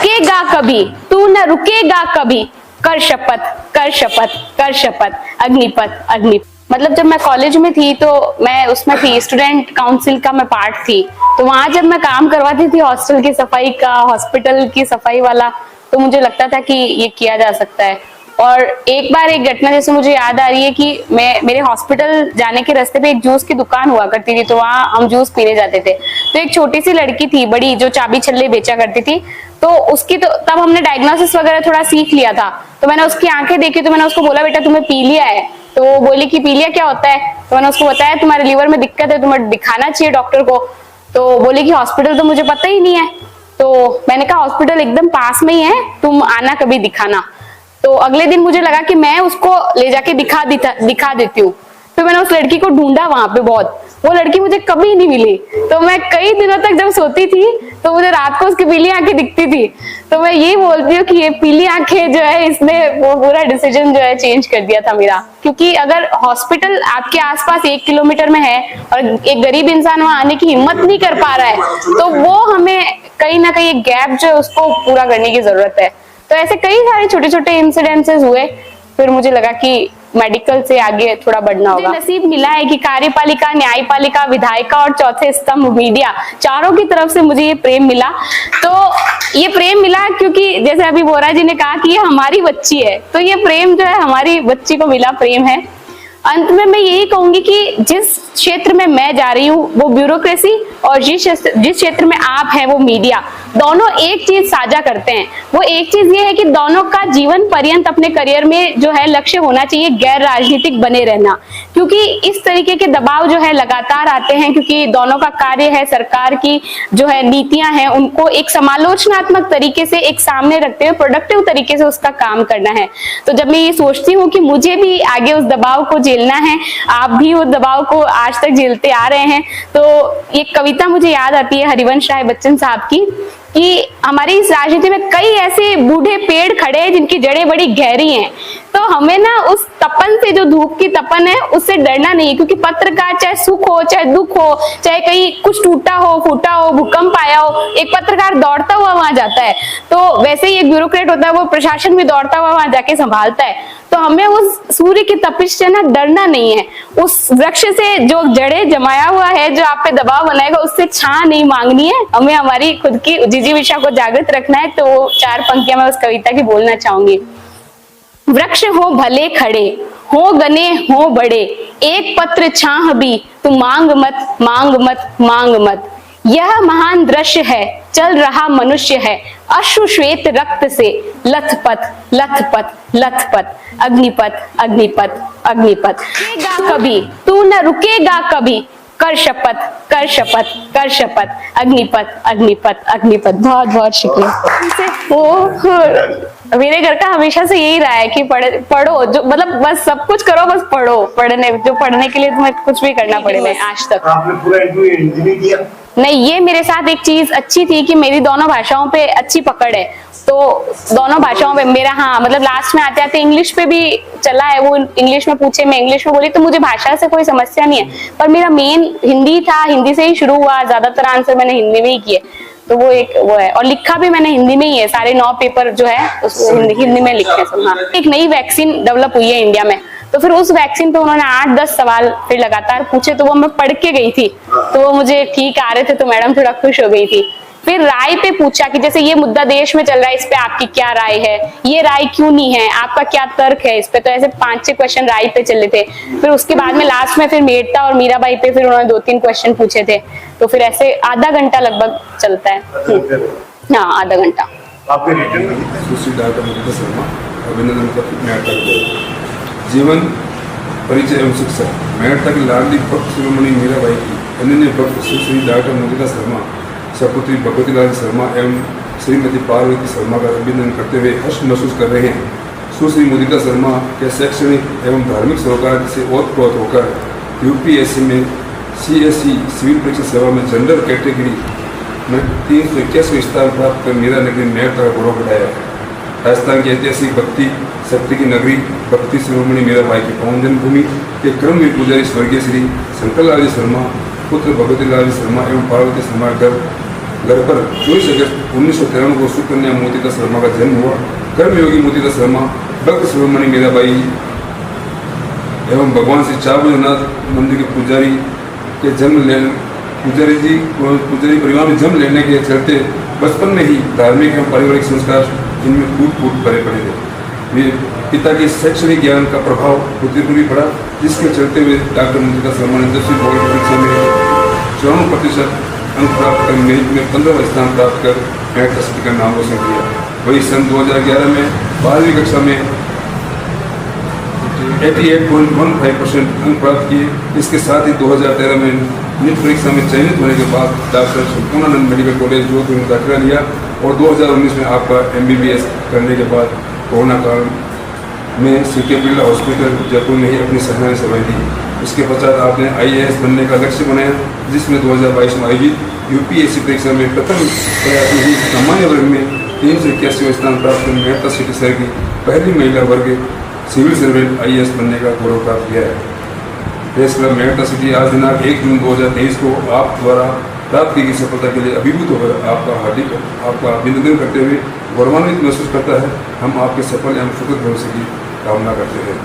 थकेगा कभी, तू न रुकेगा कभी, कर शपथ कर शपथ कर शपथ, अग्निपथ अग्निपथ। मतलब जब मैं कॉलेज में थी तो मैं उसमें थी, स्टूडेंट काउंसिल का मैं पार्ट थी। तो वहां जब मैं काम करवाती थी हॉस्टल की सफाई का, हॉस्पिटल की सफाई वाला, तो मुझे लगता था कि ये किया जा सकता है। और एक बार एक घटना जैसे मुझे याद आ रही है कि मैं मेरे हॉस्पिटल जाने के रास्ते पे एक जूस की दुकान हुआ करती थी, तो वहां हम जूस पीने जाते थे। तो एक छोटी सी लड़की थी बड़ी, जो चाबी छल्ले बेचा करती थी। तो उसकी तो तब हमने डायग्नोसिस वगैरह थोड़ा सीख लिया था। तो मैंने उसकी आंखें देखी, तो मैंने उसको बोला, बेटा तुम्हें पीलिया है। तो वो बोली कि पीलिया क्या होता है। तो मैंने उसको बताया तुम्हारे लीवर में दिक्कत है, तुम्हें दिखाना चाहिए डॉक्टर को। तो बोली कि हॉस्पिटल तो मुझे पता ही नहीं है। तो मैंने कहा हॉस्पिटल एकदम पास में ही है, तुम आना कभी दिखाना। तो अगले दिन मुझे लगा कि मैं उसको ले जाके दिखा देती हूँ। फिर मैंने उस लड़की को ढूंढा वहां पे बहुत, वो लड़की मुझे कभी नहीं मिली। तो मैं कई दिनों तक जब सोती थी तो मुझे रात को उसकी पीली आंखें दिखती थी। तो मैं यही बोलती हूँ कि ये पीली आंखें जो है, इसने वो पूरा डिसीजन जो है चेंज कर दिया था मेरा। क्योंकि अगर हॉस्पिटल आपके आसपास 1 किलोमीटर में है और एक गरीब इंसान वहां आने की हिम्मत नहीं कर पा रहा है, तो वो हमें कहीं ना कहीं एक गैप जो है उसको पूरा करने की जरूरत है। तो ऐसे कई सारे छोटे छोटे इंसिडेंसेस हुए। फिर मुझे लगा कि मेडिकल से आगे थोड़ा बढ़ना होगा। नसीब मिला है कि कार्यपालिका, न्यायपालिका, विधायिका और चौथे स्तंभ मीडिया, चारों की तरफ से मुझे ये प्रेम मिला। तो ये प्रेम मिला क्योंकि जैसे अभी बोरा जी ने कहा कि ये हमारी बच्ची है, तो ये प्रेम जो है हमारी बच्ची को मिला प्रेम है। अंत में मैं यही कहूंगी कि जिस क्षेत्र में मैं जा रही हूँ वो ब्यूरोक्रेसी, और जिस क्षेत्र में आप हैं वो मीडिया, दोनों एक चीज साझा करते हैं। वो एक चीज ये है कि दोनों का जीवन पर्यंत अपने करियर में जो है लक्ष्य होना चाहिए गैर राजनीतिक बने रहना। क्योंकि इस तरीके के दबाव जो है लगातार आते हैं, क्योंकि दोनों का कार्य है सरकार की जो है नीतियां हैं उनको एक समालोचनात्मक तरीके से एक सामने रखते हुए प्रोडक्टिव तरीके से उसका काम करना है। तो जब मैं ये सोचती हूँ कि मुझे भी आगे उस दबाव को झेलना है, आप भी उस दबाव को आज तक झेलते आ रहे हैं, तो ये कविता मुझे याद आती है हरिवंश राय बच्चन साहब की, कि हमारी इस राजनीति में कई ऐसे बूढ़े पेड़ खड़े हैं जिनकी जड़ें बड़ी गहरी हैं। तो हमें ना उस तपन से, जो धूप की तपन है, उससे डरना नहीं है। क्योंकि पत्रकार चाहे सुख हो चाहे दुख हो, चाहे कहीं कुछ टूटा हो फूटा हो, भूकंप आया हो, एक पत्रकार दौड़ता हुआ वहां जाता है। तो वैसे ही एक ब्यूरोक्रेट होता है, वो प्रशासन में दौड़ता हुआ वहां जाके संभालता है। तो हमें उस सूर्य की तपिश से ना डरना नहीं है। उस वृक्ष से जो जड़ें जमाया हुआ है, जो आप पे दबाव बनाएगा, उससे छां नहीं मांगनी है। हमें हमारी खुद की जिजीविषा को जागृत रखना है। तो वो 4 पंक्तियां मैं उस कविता की बोलना चाहूंगी। वृक्ष हो भले खड़े, हो घने हो बड़े, एक पत्र छाह भी तू मांग मत मांग मत मांग मत। यह महान दृश्य है, चल रहा मनुष्य है, अश्रु श्वेत रक्त से लथपथ लथपथ लथपथ, अग्निपथ अग्निपथ अग्निपथ। रुकेगा कभी, तू न रुकेगा कभी, कर शपथ कर शपथ कर शपथ, अग्निपथ अग्निपथ अग्निपथ। बहुत बहुत शुक्रिया। वो मेरे घर का हमेशा से यही रहा है कि पढ़ो, जो मतलब बस सब कुछ करो, बस पढ़ो। पढ़ने के लिए तुम्हें कुछ भी करना पड़ेगा। आज तक आपने पूरा इंटरव्यू हिंदी में किया? नहीं, ये मेरे साथ एक चीज अच्छी थी कि मेरी दोनों भाषाओं पे अच्छी पकड़ है। तो दोनों भाषाओं पे मेरा, हाँ मतलब लास्ट में आते आते इंग्लिश पे भी चला है। वो इंग्लिश में पूछे, मैं इंग्लिश में बोली, तो मुझे भाषा से कोई समस्या नहीं है। पर मेरा मेन हिंदी था, हिंदी से ही शुरू हुआ, ज्यादातर आंसर मैंने हिंदी में ही किए। तो वो एक वो है, और लिखा भी मैंने हिंदी में ही है। सारे 9 पेपर जो है उसको हिंदी में लिखे सब। हाँ, एक नई वैक्सीन डेवलप हुई है इंडिया में, तो फिर उस वैक्सीन पे उन्होंने 8-10 सवाल फिर लगातार पूछे। तो वो मैं पढ़ के गई थी, तो वो मुझे ठीक आ रहे थे, तो मैडम थोड़ा खुश हो गई थी। फिर राय पे पूछा कि जैसे ये मुद्दा देश में चल रहा है, इस पे आपकी क्या राय है, ये राय क्यों नहीं है, आपका क्या तर्क है इस पे। तो ऐसे 5-6 क्वेश्चन राय पे चले थे। फिर उसके बाद में लास्ट में फिर मेड़ता और मीराबाई पे फिर उन्होंने 2-3 क्वेश्चन पूछे थे। तो फिर ऐसे आधा घंटा लगभग चलता है। हाँ, आधा घंटा। आपके रिटर्न जीवन परिचय एवं शिक्षा, मेड़ता की लाडली भक्त शिरोमणि मीराबाई की अनन्य भक्त सुश्री डॉक्टर मोनिका शर्मा, सपुत्री भगवती लाल शर्मा एवं श्रीमती पार्वती शर्मा का अभिनंदन करते हुए हर्ष महसूस कर रहे हैं। सुश्री मोनिका शर्मा के शैक्षणिक एवं धार्मिक सरोकार से ओतप्रोत होकर यूपीएससी में सीएससी सिविल परीक्षा सेवा में जनरल कैटेगरी में 381 स्थान प्राप्त कर मीरा नगरी मेड़ता का गौरव बढ़ाया। राजस्थान की ऐतिहासिक भक्ति शक्ति की नगरी भक्ति शिरोमणि मीराबाई की पावन जन्मभूमि के क्रम में पुजारी स्वर्गीय श्री शंकर लाल शर्मा पुत्र भगवती लाल शर्मा एवं पार्वती शर्मा घर घर पर 24 अगस्त 1993 को सुकन्या मोतीदास शर्मा का जन्म हुआ। कर्मयोगी मोतीदास शर्मा भक्त शिरोमणि मीराबाई एवं भगवान श्री चावलनाथ मंदिर के पुजारी के पुजारी परिवार में जन्म लेने के चलते बचपन में ही धार्मिक एवं पारिवारिक संस्कार इनमें कूट कूट भरे पड़े थे। मेरे पिता के शैक्षणिक ज्ञान का प्रभाव पुत्री पर भी पड़ा, जिसके चलते हुए डॉक्टर मोतीदास शर्मा ने 10वीं बोर्ड परीक्षा में 94% अंक प्राप्त कर मेरिट में 15वां स्थान प्राप्त कर मेरिट सर्टिफिकेट का नाम रोशन किया। वही सन 2011 में 12वीं कक्षा में 88.15% अंक प्राप्त किए। इसके साथ ही 2013 में नीट परीक्षा में चयनित होने के बाद doctor Sampurnanand medical college Jodhpur में दाखिला लिया और 2019 में आपका MBBS करने के बाद कोरोना काल में CK बिरला हॉस्पिटल जयपुर में ही अपनी सेवाएं सेवाएं दी। इसके पश्चात आपने IAS बनने का लक्ष्य बनाया, जिसमें 2022 में आयोजित UPSC परीक्षा में प्रथम प्रयास में ही सामान्य वर्ग में 381वां स्थान प्राप्त कर मेहता सिटी शहर की पहली महिला वर्ग सिविल सर्वेंट IAS बनने का गौरव प्राप्त किया है। प्रेस क्लब मेहता सिटी आज दिनांक 1 जून 2023 को आप द्वारा प्राप्त की गई सफलता के लिए अभिभूत होकर आपका अभिनंदन करते हुए गौरवान्वित महसूस करता है। हम आपके सफल एवं सुखद भविष्य की कामना करते हैं।